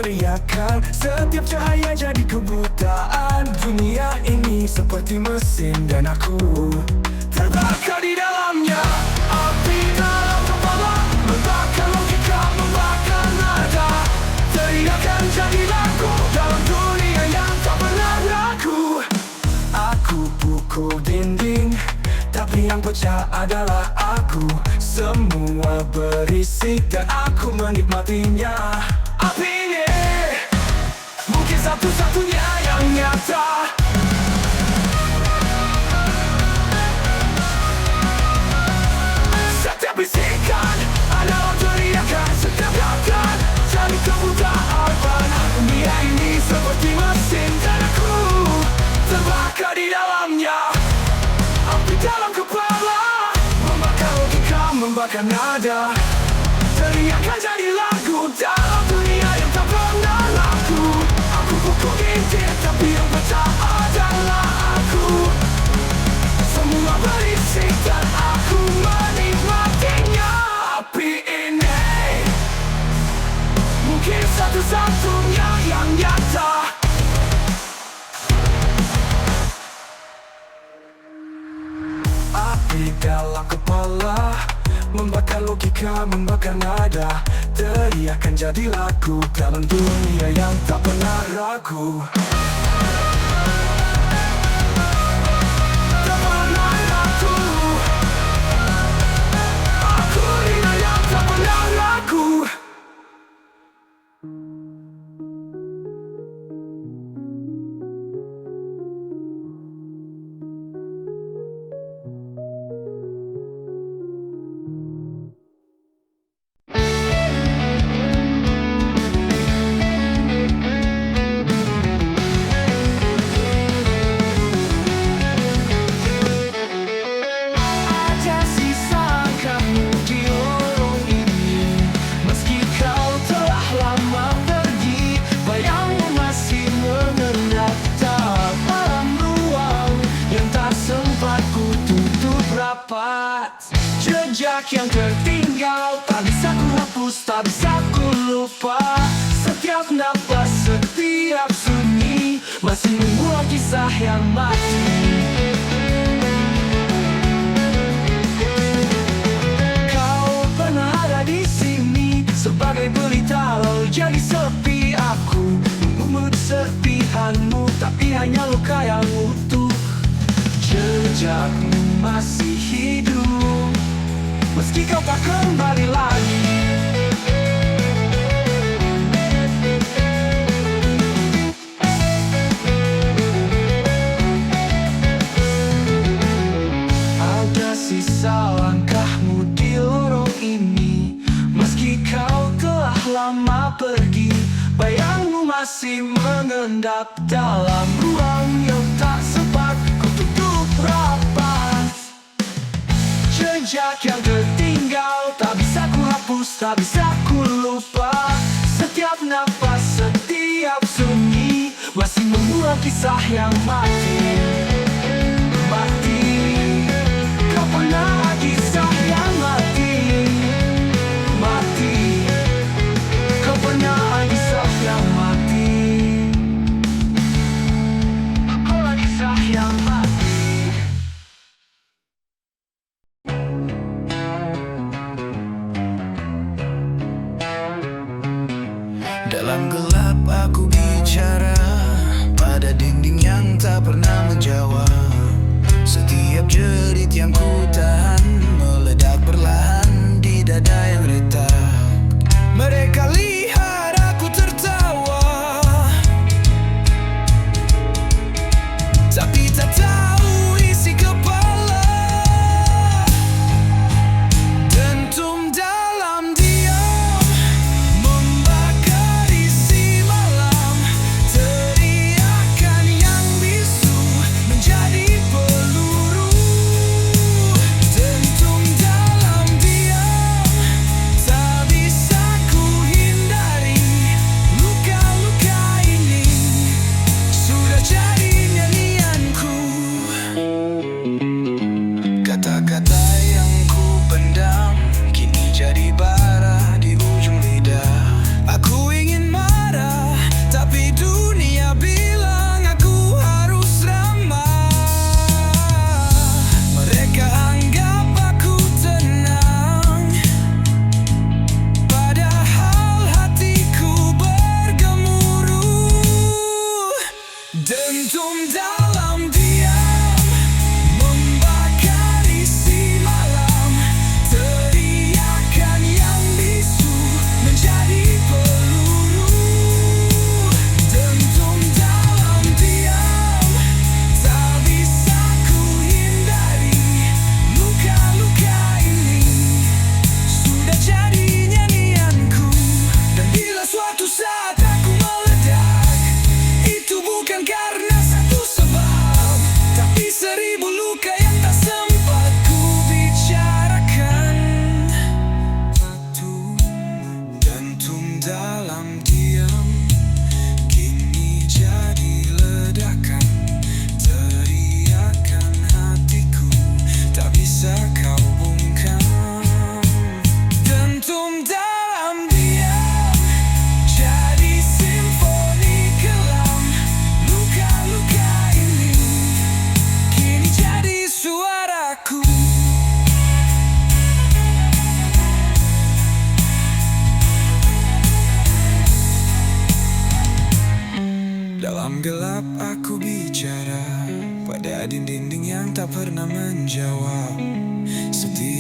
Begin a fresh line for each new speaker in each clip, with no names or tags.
teriakan. Setiap cahaya jadi kebutaan. Dunia ini seperti mesin dan aku terbakar di dalamnya. Api dalam kepala membakar logika, membakar nada. Teriakan jadi lagu dalam dunia yang tak pernah ragu. Aku pukul dinding, tapi yang pecah adalah aku. Semua berisik dan aku menikmatinya. Api ini mungkin satu-satunya yang nyata. Setiap bisikan adalah teriakan. Setiap gerakan jadi kebutaan. Dunia ini seperti mesin dan aku terbakar di dalamnya. Api dalam kepala membakar logika, membakar nada. Teriakan jadi lagu dalam dunia yang tak pernah laku. Aku pukul dinding, tapi yang pecah adalah aku. Semua berisik dan aku menikmatinya. Api ini mungkin satu-satunya yang nyata. Api dalam kepala membakar logika, membakar nada. Teriakan jadi lagu dalam dunia yang tak pernah ragu. Tak pernah ragu. Aku dunia yang tak pernah ragu. Jejak yang tertinggal tak bisa ku hapus, tak bisa ku lupa. Setiap napas, setiap sunyi masih membuat kisah yang mati. Kau pernah ada di sini sebagai pelita, lalu jadi sepi. Aku memungut serpihanmu, tapi hanya luka yang utuh. Jejakmu masih hidup meski kau tak kembali lagi. Ada sisa langkahmu di lorong ini, meski kau telah lama pergi. Bayangmu masih mengendap dalam ruang yang tak sempat ku tutup rapat. Jejak yang tertinggal tak bisa ku hapus, tak bisa ku lupa. Setiap napas, setiap sunyi masih membuat kisah yang mati. Mati. Kau pernah kisah yang mati. Mati. Kau pernah kisah yang mati. Kau kisah yang mati.
Dalam gelap aku bicara pada dinding yang tak pernah menjawab.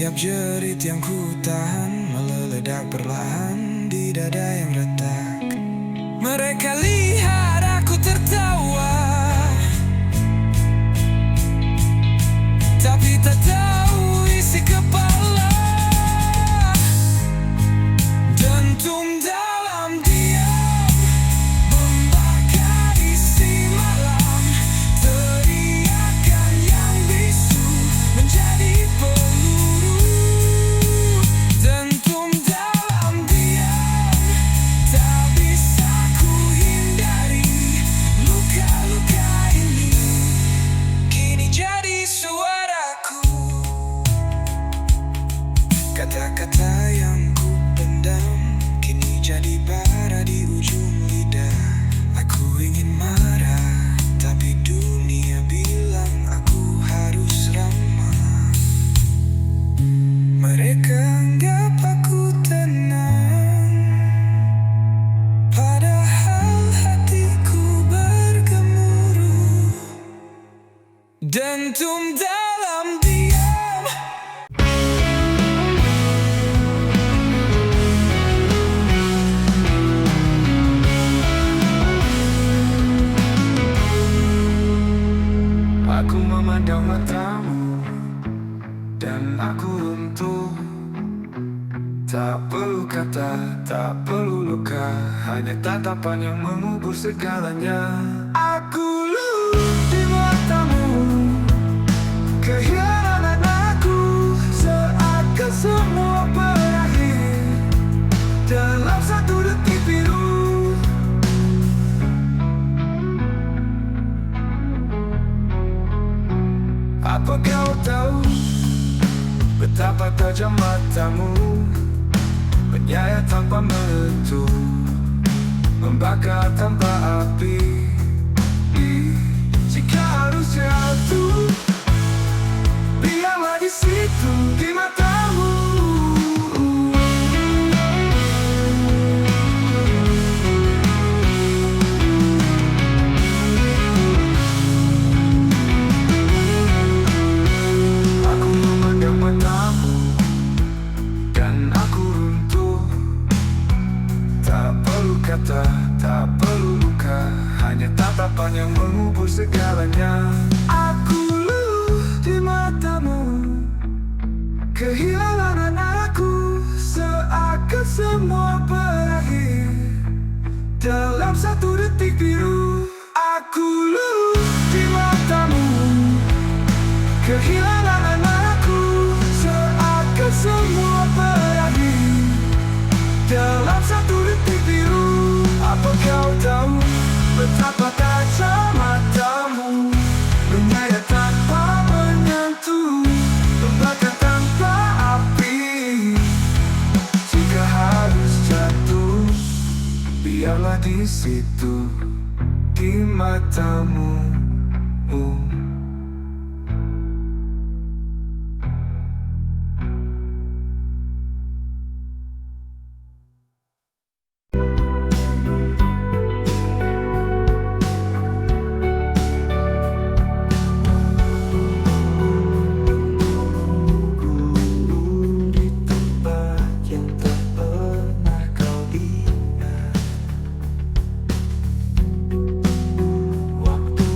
Setiap jerit yang ku tahan meledak perlahan di dada yang retak. Mereka lihat aku tertawa, tapi tak tahu isi kepala. Dentum dalam diam membakar isi malam. Teriakan yang bisu menjadi peluru. Dentum dalam diam tak bisa ku hindari. Luka-luka ini kini jadi suaraku. Kata-kata yang ku pendam kini jadi bara di ujung lidah. Aku ingin marah, tapi dunia bilang aku harus ramah. Mereka anggap aku tenang, padahal hatiku bergemuruh. Dentum dalam diam. Aku memandang matamu dan aku runtuh. Tak perlu kata, tak perlu luka, hanya tatapan yang mengubur segalanya. Aku luluh di matamu, kehilangan aku, seakan semua berakhir dalam satu detik biru. Apa kau tahu betapa tajam matamu, menyayat tanpa menentu, membakar tanpa api. Jika harus jatuh, biarlah di situ di matamu. Aku memandang matamu dan aku runtuh. Tak perlu kata, tak perlu luka, hanya tatapan yang mengubur segalanya. Aku luluh di matamu, kehilangan aku, seakan semua berakhir dalam satu detik biru. Aku luluh di matamu, kehilangan aku, seakan semua berakhir dalam satu detik biru. Apa kau tahu betapa tajam matamu, menyayat tanpa menyentuh, membakar tanpa api. Jika harus jatuh, biarlah di situ di matamu. Di tempat yang tak pernah kau ingat, waktu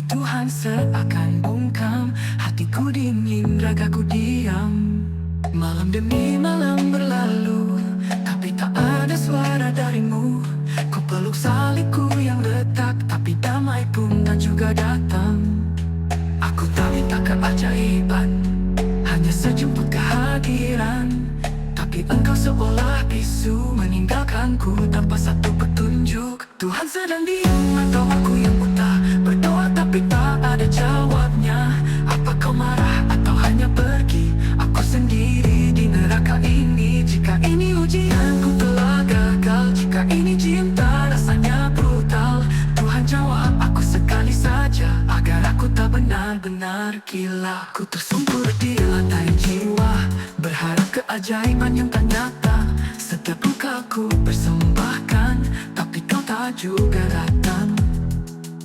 Tuhan seakan bungkam, hatiku dingin, ragaku diam. Malam demi malam berlalu, tapi tak ada suara darimu. Ku peluk salibku yang retak, tapi damai pun tak juga datang. Aku tak minta keajaiban, hanya sejumput kehadiran. Tapi engkau seolah bisu, meninggalkanku tanpa satu petunjuk. Tuhan sedang diam atau aku yang buta, berdoa tapi tak ada jawabnya. Apa kau marah atau hanya pergi? Aku sendiri di neraka ini. Jika ini ujian ku telah gagal, jika ini cinta rasanya brutal, Tuhan jawab aku sekali saja, agar aku tak benar-benar gila. Ku tersungkur di lantai jiwa, berharap keajaiban yang tak nyata. Setiap luka ku persembahkan, tapi kau tak juga datang.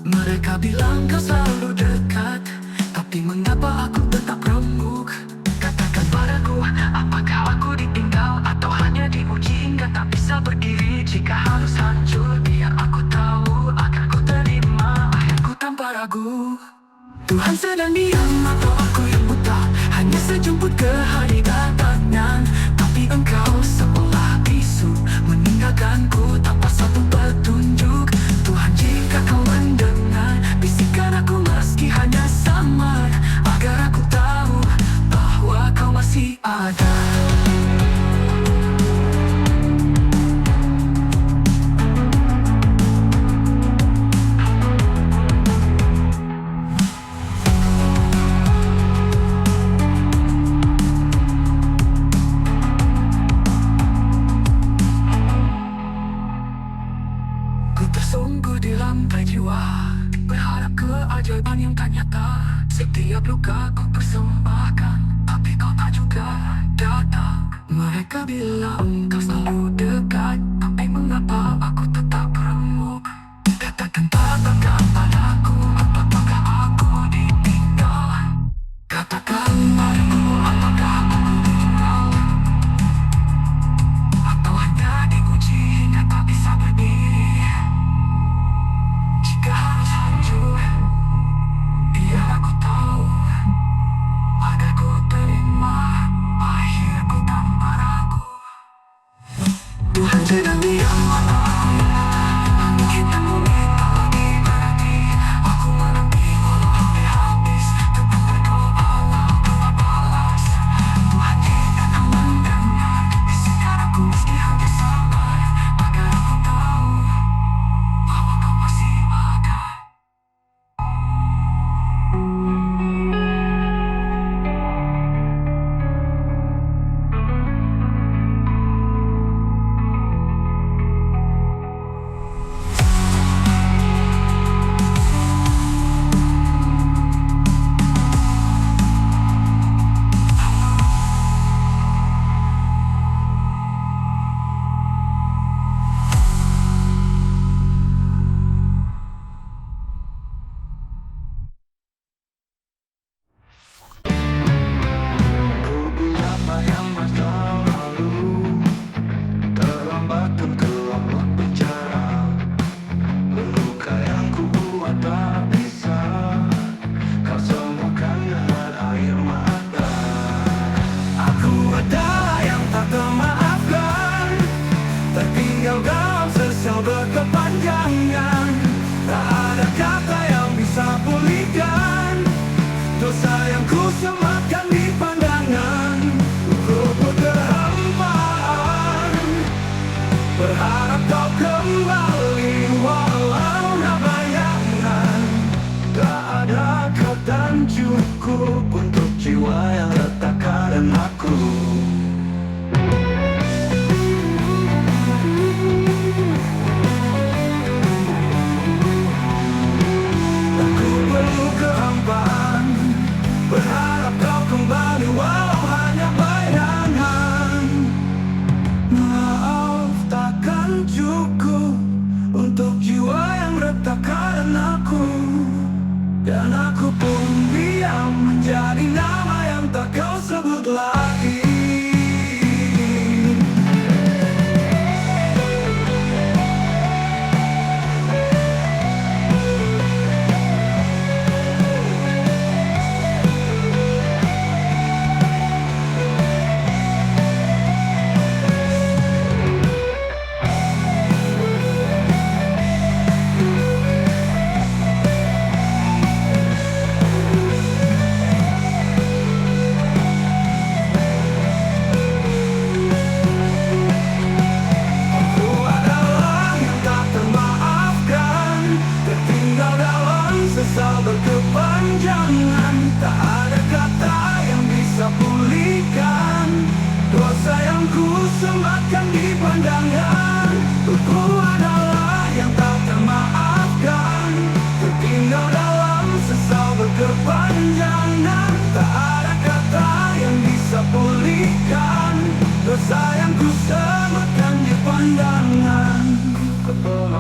Mereka bilang kau selalu dekat, tapi mengapa aku tetap remuk? Katakan padaku, apakah aku ditinggal atau hanya diuji hingga tak bisa berdiri? Jika harus hancur, biar aku tahu, agar ku terima akhirku tanpa ragu. Tuhan sedang diam atau aku yang buta, hanya sejumput kehadirannya. Tapi engkau seolah bisu, meninggalkanku tanpa satu petunjuk. Tuhan, jika kau mendengar bisikan aku meski hanya samar, agar aku tahu bahwa kau masih ada. Tersungguh di lantai jiwa, berharap keajaiban yang tak nyata. Setiap luka ku persembahkan, tapi kau tak juga datang. Mereka bilang kau selalu dekat, tapi mengapa aku tetap remuk? Katakan padaku, apakah aku ditinggal? Katakan padaku, apakah aku ditinggal? Atau hanya diuji hingga tak bisa berdiri? Jika harus hancur, biar aku tahu, agar ku terima akhirku tanpa ragu. Tuhan sedang diam atau aku kita meminta lagi berarti aku menanti walau sampai habis. Tetap berdoa walau tak balas. Tuhan, jika kau mendengar bisikan aku meski hanya sabar, agar aku tahu bahwa kau masih ada. Beberapa yang masa lalu terlambat terlambat bicara. Luka yang ku buat tak bisa kau sembuhkan dengan air mata. Aku ada yang tak termaafkan, tertinggal dalam sesal berkepanjangan. Tak ada kata yang bisa pulihkan dosa yang ku sematkan di pandangan. Ku terhampaan, berharap kau kembali walau tak bayangan. Tak ada kata cukup untuk jiwa yang retak karena aku.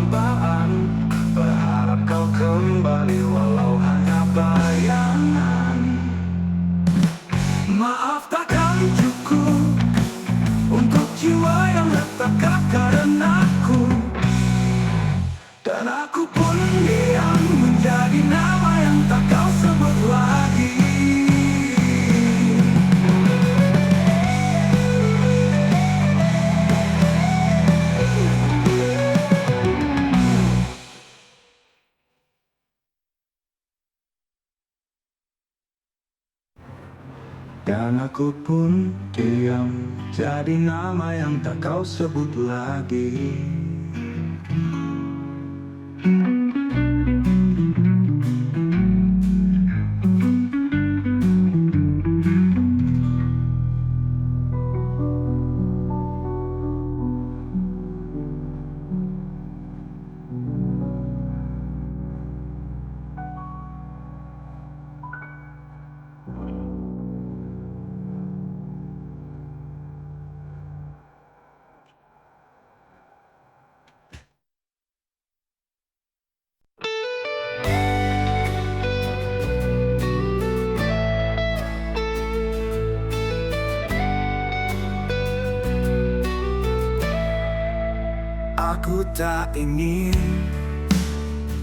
dambaan. Berharap kau kembali walau hanya bayangan.
Maaf takkan cukup untuk jiwa yang retak karena aku. Dan aku pun diam menjadi nama yang tak kau sebut lagi. Dan aku pun diam jadi nama yang tak kau sebut lagi. Aku tak ingin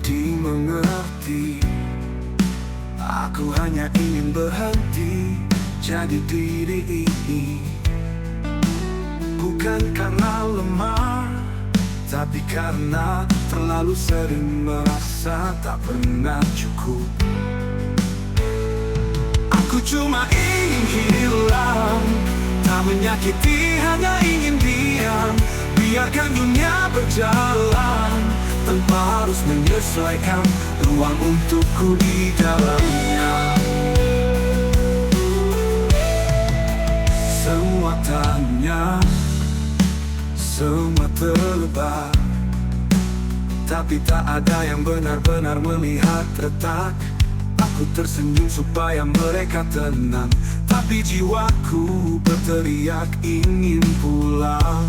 dimengerti. Aku hanya ingin berhenti jadi diri ini. Bukan karena lemah, tapi karena terlalu sering merasa tak pernah cukup. Aku cuma ingin hilang, tak menyakiti, hanya ingin diam. Biarkan dunia berjalan tanpa harus menyesuaikan ruang untukku di dalamnya. Semua tanya, semua terlebak, tapi tak ada yang benar-benar melihat retak. Aku tersenyum supaya mereka tenang, tapi jiwaku berteriak ingin pulang.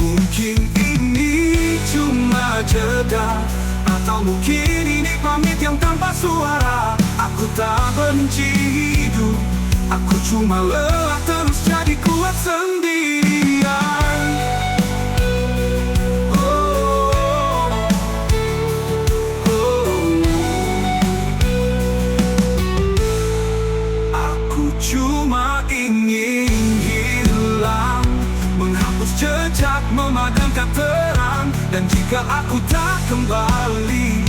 Mungkin ini cuma jeda, atau mungkin ini pamit yang tanpa suara. Aku tak benci hidup, aku cuma lelah terus jadi kuat sendirian. Aku cuma ingin hilang, menghapus jejak, memadamkan terang. Dan jika aku tak kembali,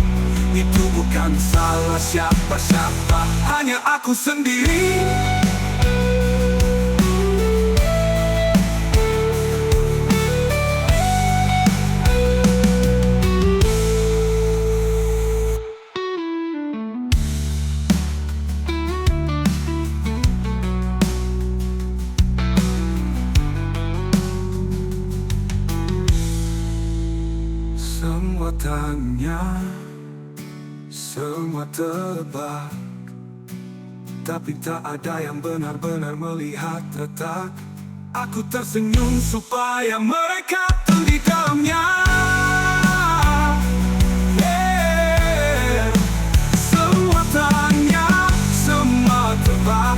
itu bukan salah siapa-siapa, hanya aku sendiri. Semua tanya, semua tebak, tapi tak ada yang benar-benar melihat retak. Aku tersenyum supaya mereka tahu di dalamnya. Semua tanya, semua tebak,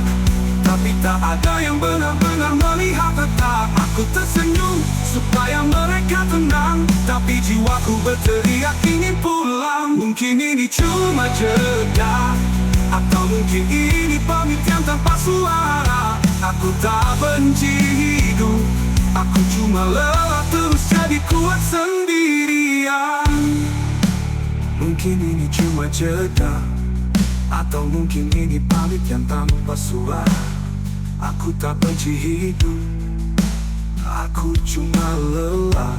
tapi tak ada yang benar-benar melihat retak. Aku tersenyum supaya mereka tenang, tapi jiwaku berteriak ingin pulang. Mungkin ini cuma jeda, atau mungkin ini pamit yang tanpa suara. Aku tak benci hidup, aku cuma lelah terus jadi kuat sendirian. Mungkin ini cuma jeda, atau mungkin ini pamit yang tanpa suara. Aku tak benci hidup, aku cuma lelah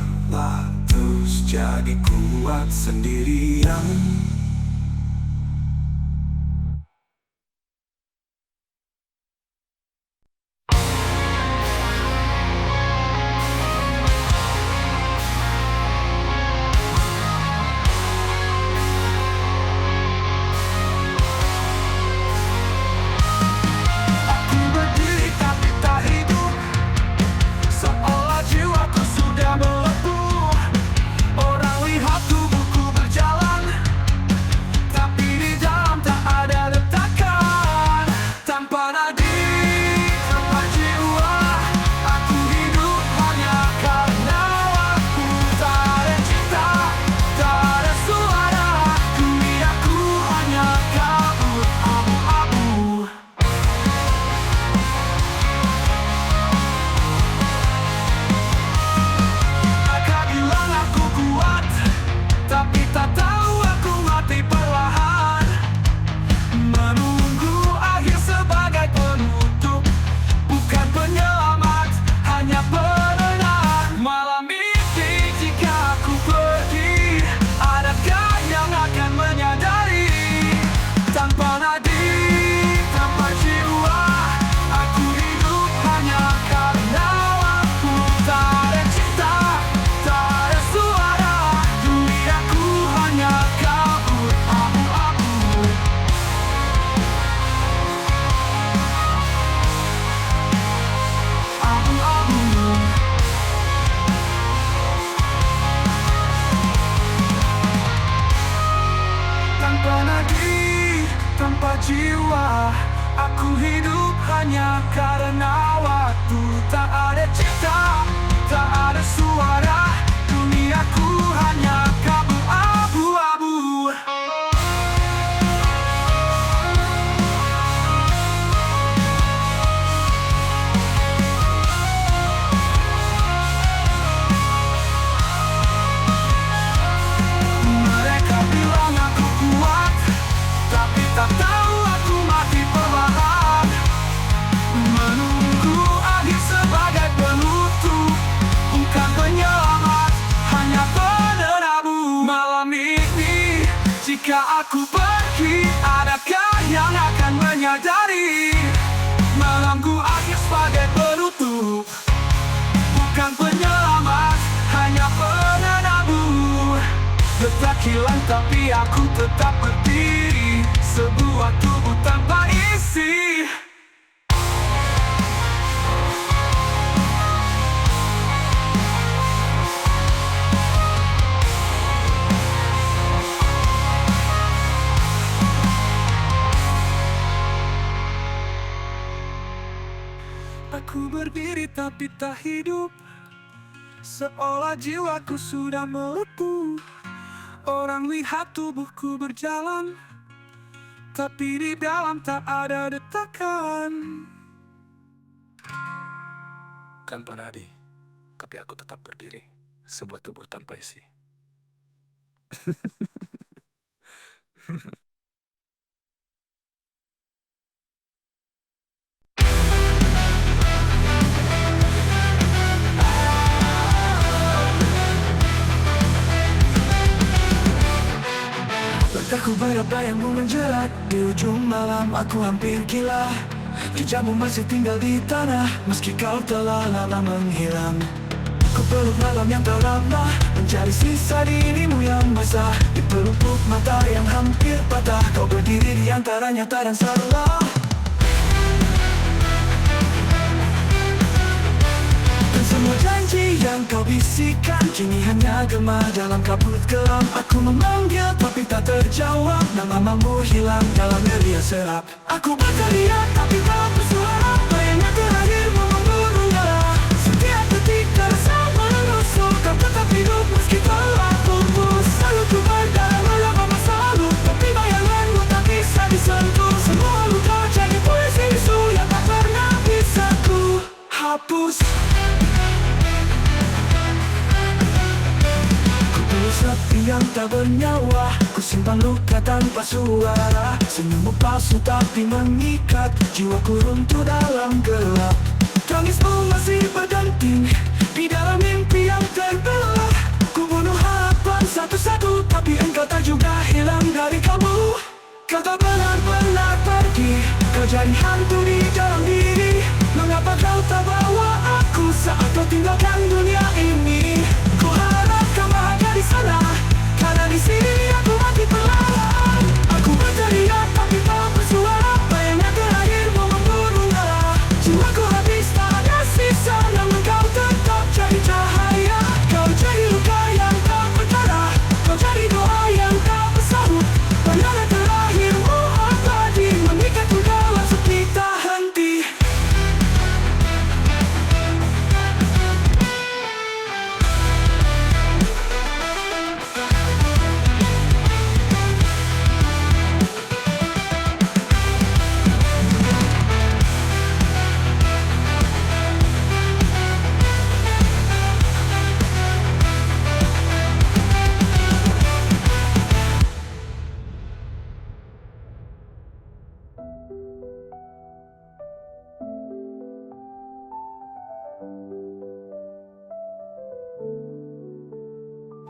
terus jadi kuat sendirian. Aku berdiri tapi tak hidup, seolah jiwaku sudah melepuh. Orang
jiwa. Aku hidup hanya karena waktu. Tak ada cinta, tak ada suara. Duniaku hanya kabut abu-abu. Mereka bilang aku kuat, tapi tak tahu aku mati perlahan. Menunggu akhir sebagai penutup, bukan penyelamat, hanya penerangu. Malam ini, jika aku pergi, adakah yang akan menyadari? Malamku akhir sebagai penutup, bukan penyelamat, hanya penerangu. Detak hilang tapi aku tetap berdiri, sebuah tubuh tanpa isi. Aku berdiri tapi tak hidup, seolah jiwaku sudah melepuh. Orang lihat tubuhku berjalan, tapi di dalam tak ada detakan. Kan Panadi, tapi aku tetap berdiri, sebuah tubuh tanpa isi. Aku bayang-bayangmu menjerat. Di ujung malam aku hampir gila. Jejakmu masih tinggal di tanah, meski kau telah lama menghilang. Ku peluk malam yang terlama, mencari sisa dirimu yang basah. Di pelupuk mata yang hampir patah, kau berdiri di antara nyata dan salah. Dan semua janji yang kau bisikan kini hanya gema dalam kabut kelam. Aku memanggil tapi tak terjawab, namamu hilang dalam geria serap. Aku berteriak tapi tak bersuara, bayangnya terakhirmu memburu nyala. Setiap detik terasa menusuk, kau tetap hidup meski telah pupus. Selalu ku berdarah melawan masa lalu, tapi bayanganmu tak bisa disentuh. Semua luka jadi puisi bisu yang tak pernah bisa ku hapus. Sepi yang tak bernyawa, ku simpan luka tanpa suara. Senyummu palsu tapi mengikat, jiwaku runtuh dalam gelap. Tangismu masih berdenting di dalam mimpi yang terbelah. Ku bunuh harapan satu-satu, tapi engkau tak juga hilang dari kamu. Kau tak benar-benar pergi, kau jadi hantu di dalam diri. Mengapa kau tak bawa aku saat kau tinggalkan dunia ini? Ku harap kau bahagia di sana, karena di sini aku mati perlahan. Aku berteriak tapi tak bersuara, bayangnya terakhirmu memburu nyala. Jiwaku habis tak ada sisa, namun kau tetap jadi cahaya. Kau jadi luka yang tak berdarah, kau jadi doa yang tak bersahut. Bayangan terakhirmu abadi, mengikatku dalam sepi tak henti.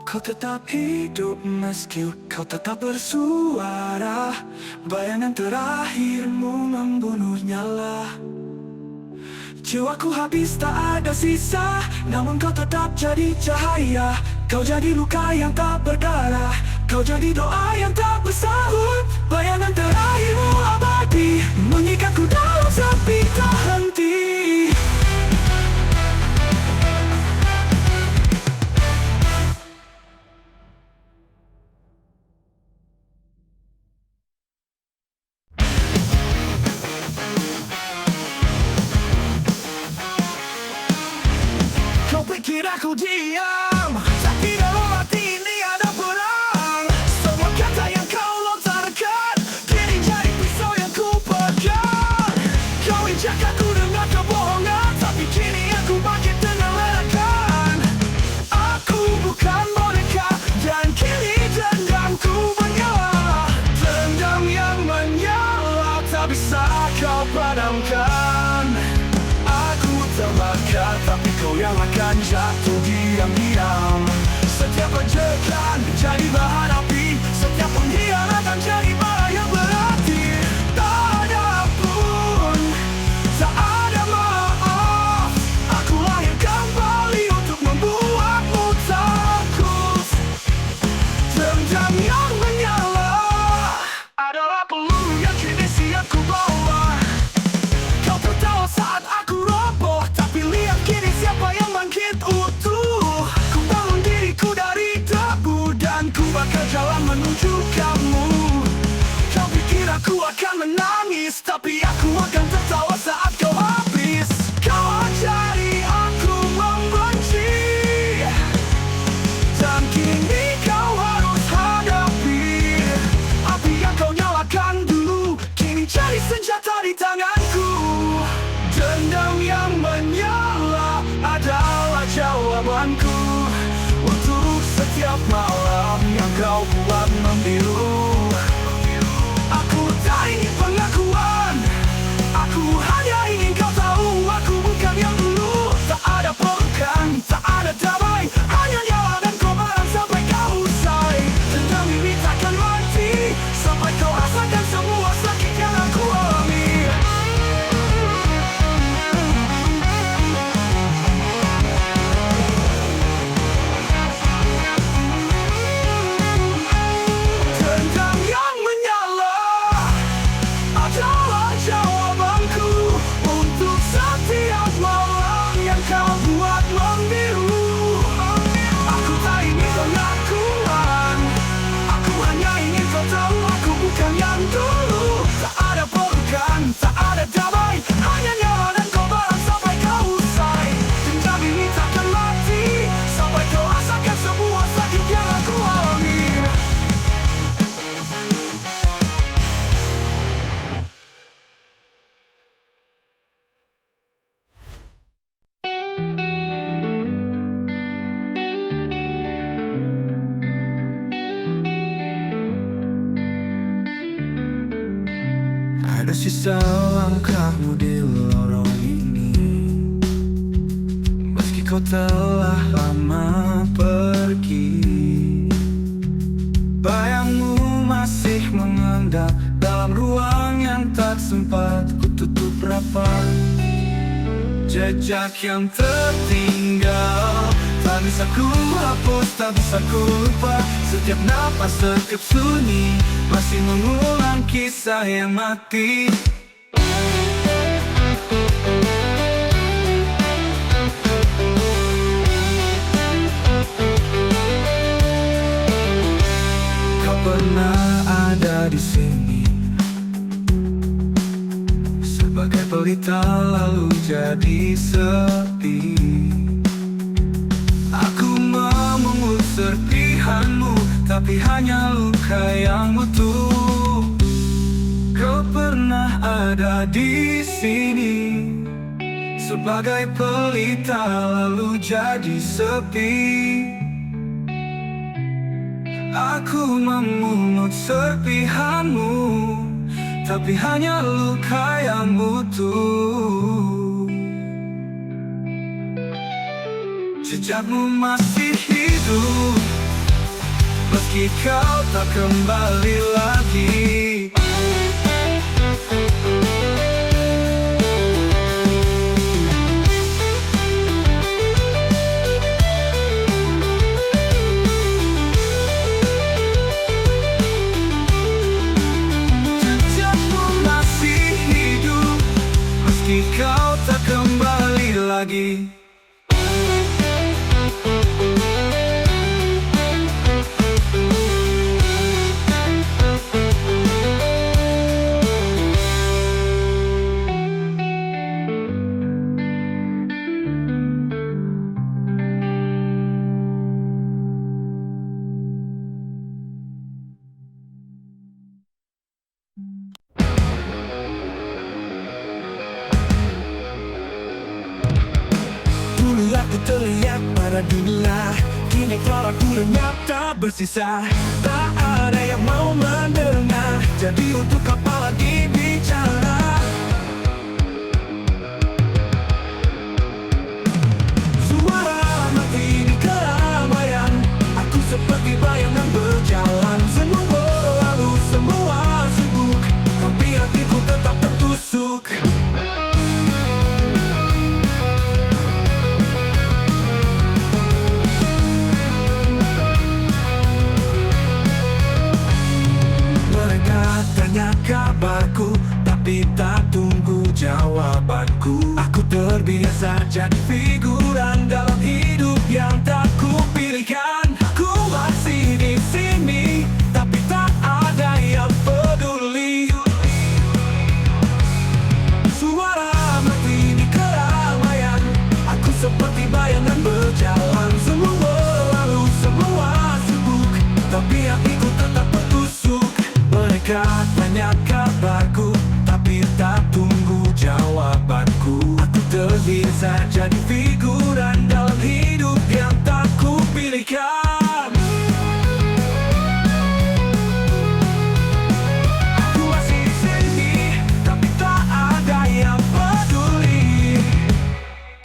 Kau tetap hidup meski kau tetap bersuara. Bayangan terakhirmu membunuh nyala. Jiwaku habis tak ada sisa, namun kau tetap jadi cahaya. Kau jadi luka yang tak berdarah, kau jadi doa yang tak bersahut. Bayangan terakhirmu abadi, mengikatku dalam sepi tak henti. aku diam. Tapi dalam hati ini ada perang. Semua kata yang kau lontarkan kini jadi pisau yang ku pegang. Kau injak aku dengan kebohongan, tapi kini aku bangkit dengan ledakan. Aku bukan boneka dan kini dendamku menyala. Dendam yang menyala tak bisa kau padamkan. Aku terbakar tapi kau yang akan jatuh diam-diam. Setiap ajakan menjadi bahan api, setiap pengkhianatan jadi bara yang berarti. Tak ada pun, tak ada maaf. Aku lahir kembali untuk membuatmu takut. Dendam yang menyala adalah peluru yang kini siap ku bawa. Kau tertawa saat aku roboh, tapi lihat kini siapa yang bangkit utuh. Ku bangun diriku dari debu dan ku bakar jalan menuju kamu. Kau pikir aku akan menangis, tapi aku akan tertawa saat kau habis. Kau ajari aku membenci, dan kini kau harus hadapi. Api yang kau nyalakan dulu kini jadi senjata di tanganku. Dendam yang menyala adalah jawabanku untuk setiap malam yang kau buat membiru. Aku tak ingin pengakuan, aku hanya ingin kau tahu aku bukan yang dulu. Tak ada pelukan, tak ada damai, hanya nyawa dan kobaran sampai kau usai. Dendam ini takkan mati sampai kau rasakan semua sakit yang aku alami. Dendam yang menyala adalah jawabanku untuk setiap malam yang kau buat membiru. Aku tak ingin pengakuan, aku hanya ingin kau tahu aku bukan yang dulu. Tak ada pelukan, tak ada damai, hanya nyawa dan kobaran sampai kau usai. Dendam ini takkan mati sampai kau rasakan semua sakit yang aku alami. Ada sisa langkahmu di lorong ini, meski kau telah lama pergi. Bayangmu masih mengendap dalam ruang yang tak sempat ku tutup rapat. Jejak yang tertinggal tak bisa ku hapus, tak bisa ku lupa. Setiap napas, setiap sunyi masih mengulang kisah yang mati. Kau pernah ada di sini sebagai pelita lalu jadi sepi. Aku memungut serpihanmu, tapi hanya luka yang utuh. Kau pernah ada di sini sebagai pelita lalu jadi sepi. Aku memungut serpihanmu, tapi hanya luka yang utuh. Jejakmu masih hidup meski kau tak kembali lagi. Jejakmu masih hidup meski kau tak kembali lagi. suara dunia. Kini suaraku lenyap tak bersisa, tak ada yang mau mendengar. Jadi untuk apa lagi bicara? Suara mati di keramaian, aku seperti bayangan berjalan. Semua berlalu, semua sibuk, tapi hatiku tetap tertusuk. Mereka tanya kabarku, tapi tak tunggu jawabanku. Aku terbiasa jadi figuran dalam hidup yang tak kupilihkan. Aku masih di sini, tapi tak ada yang peduli. Suara mati di keramaian, aku seperti bayangan berjalan. Semua berlalu, semua sibuk, tapi hatiku tetap tertusuk. Mereka tanya kabarku, tapi tak tunggu jawabanku. Aku terbiasa jadi figuran dalam hidup yang tak kupilihkan. Aku masih di sini, tapi tak ada yang peduli.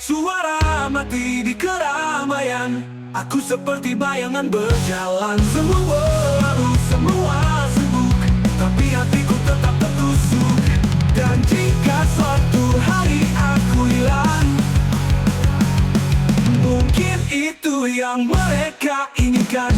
Suara mati di keramaian, aku seperti bayangan berjalan. Semua berlalu, semua sibuk, tapi hatiku tetap tertusuk. Dan jika suatu hari aku hilang, mungkin itu yang mereka inginkan.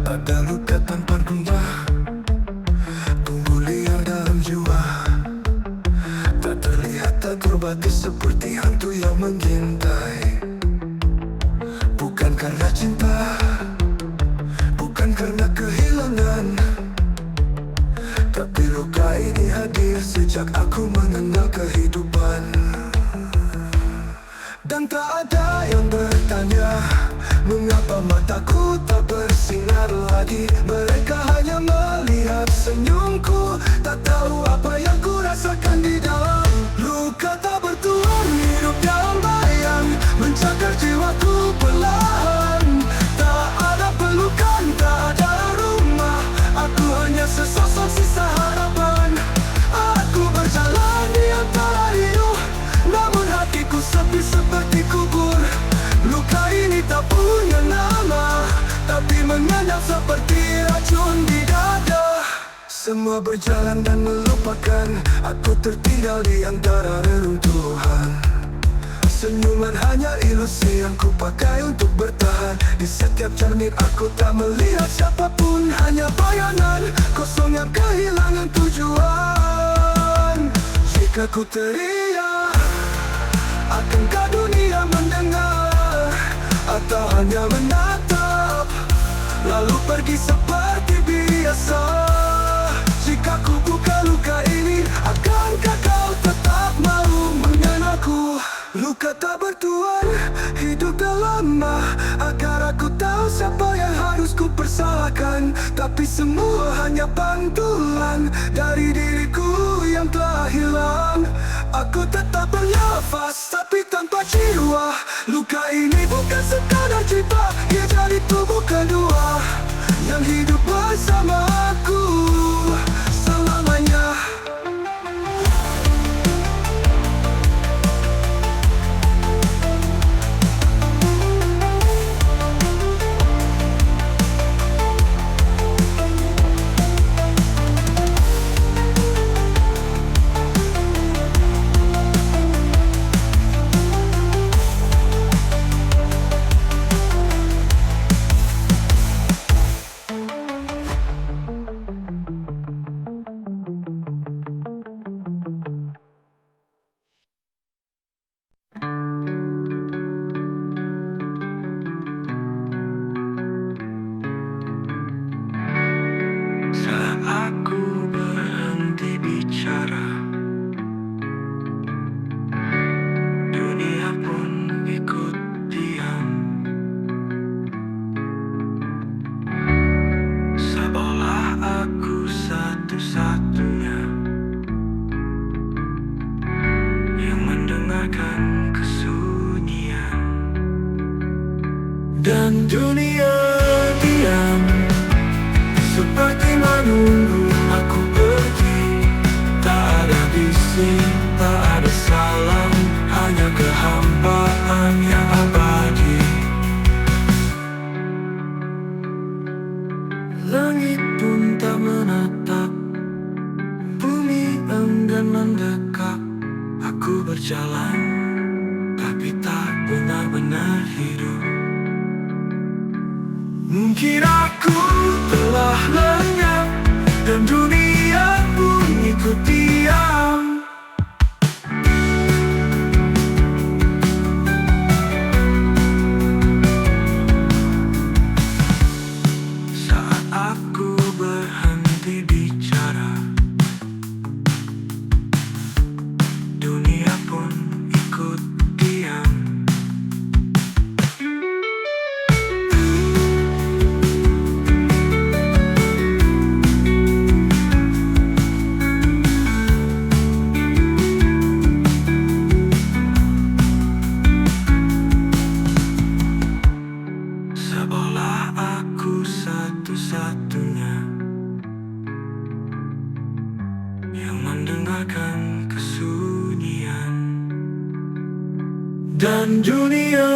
Ada luka tanpa rumah, tumbuh liar dalam jiwa. Tak terlihat, tak terbagi, seperti hantu yang mengintai. Bukan karena cinta, bukan karena kehilangan, tapi luka ini hadir sejak aku mengenal kehidupan. Dan tak ada yang bertanya, mengapa mataku tak bersinar lagi. Mereka hanya melihat senyumku, tak tahu apa yang ku rasakan di dalam. Luka tak bertuan, hidup dalam bayang, mencakar jiwaku perlahan. Tak ada pelukan, tak ada rumah, aku hanya sesosok sisa harapan. Aku berjalan di antara hidup, namun hatiku sepi seperti kubur. Luka ini tak punya nama, tapi mengendap seperti racun di dada. Semua berjalan dan melupakan, aku tertinggal di antara reruntuhan. Senyuman hanya ilusi yang ku pakai untuk bertahan. Di setiap cermin aku tak melihat siapapun, hanya bayangan kosong yang kehilangan tujuan. Jika ku teriak, akankah dunia mendengar? Atau hanya menatap, lalu pergi seperti biasa? Jika ku buka luka ini, akankah kau tetap mau mengenalku? Luka tak bertuan, hidup dalam agar aku tahu siapa yang harus ku persalahkan. Tapi semua hanya pantulan dari diriku yang telah hilang. Aku tetap bernafas, tapi tanpa jiwa. Luka ini bukan sekadar cipta, ia jadi tubuh kedua yang hidup bersama aku selamanya. dunia diam, seperti menunggu aku pergi. Tak ada bising, tak ada salam, hanya kehampaan yang abadi. Langit pun tak menatap, bumi enggan mendekat. Aku berjalan, tapi tak benar-benar hidup. Mungkin aku telah lenyap, dan dunia pun ikut diam. Saat aku berhenti bicara, dunia pun ikut diam. Seolah aku satu-satunya yang mendengarkan kesunyian, dan dunia